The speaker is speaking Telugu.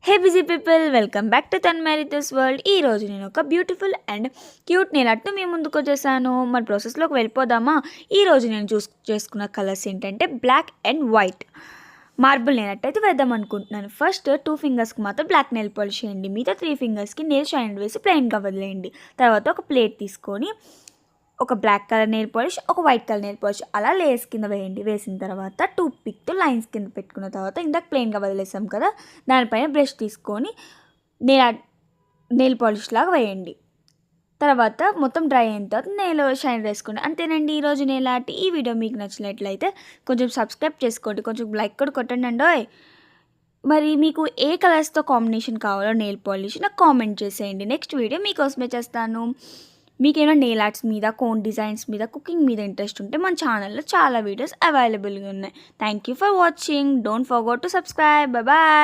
Hey busy people, welcome back to తన్మరితస్ వరల్డ్. ఈరోజు నేను ఒక బ్యూటిఫుల్ అండ్ క్యూట్ నెయిల్ ఆర్ట్ను మీ ముందుకు వచ్చేసాను. మన ప్రాసెస్లోకి వెళ్ళిపోదామా? ఈరోజు నేను చేసుకున్న కలర్స్ ఏంటంటే black and white marble nail art అయితే వేద్దాం అనుకుంటున్నాను. ఫస్ట్ 2 ఫింగర్స్కి మాత్రం బ్లాక్ నెయిల్ పాలిష్ చేయండి. మిగతా 3 ఫింగర్స్కి నెయిల్ షైన్ వేసి ప్లెయిన్గా వదిలేయండి. తర్వాత ఒక ప్లేట్ తీసుకొని ఒక బ్లాక్ కలర్ నెయిల్ పాలిష్, ఒక వైట్ కలర్ నెయిల్ పాలిష్ అలా లేయర్స్ కింద వేయండి. వేసిన తర్వాత టూత్ పిక్తో లైన్స్ కింద పెట్టుకున్న తర్వాత ఇందాక ప్లెయిన్గా వదిలేసాం కదా, దానిపైన బ్రష్ తీసుకొని నెయిల్ పాలిష్ లాగా వేయండి. తర్వాత మొత్తం డ్రై అయిన తర్వాత నెయిల్ షైన్ వేసుకోండి. అంతేనండి ఈరోజు నెయిల్ ఆర్ట్. ఈ వీడియో మీకు నచ్చినట్లయితే కొంచెం సబ్స్క్రైబ్ చేసుకోండి, కొంచెం లైక్ కూడా కొట్టండి అండోయ్. మరి మీకు ఏ కలర్స్తో కాంబినేషన్ కావాలో నెయిల్ పాలిష్ నాకు కామెంట్ చేసేయండి. నెక్స్ట్ వీడియో మీకోసమే చేస్తాను. మీకేమైనా నెయిల్ ఆర్ట్స్ మీద, కోన్ డిజైన్స్ మీద, కుకింగ్ మీద ఇంట్రెస్ట్ ఉంటే మన ఛానల్లో చాలా వీడియోస్ అవైలబుల్గా ఉన్నాయి. Thank you for watching. Don't forget to subscribe. Bye.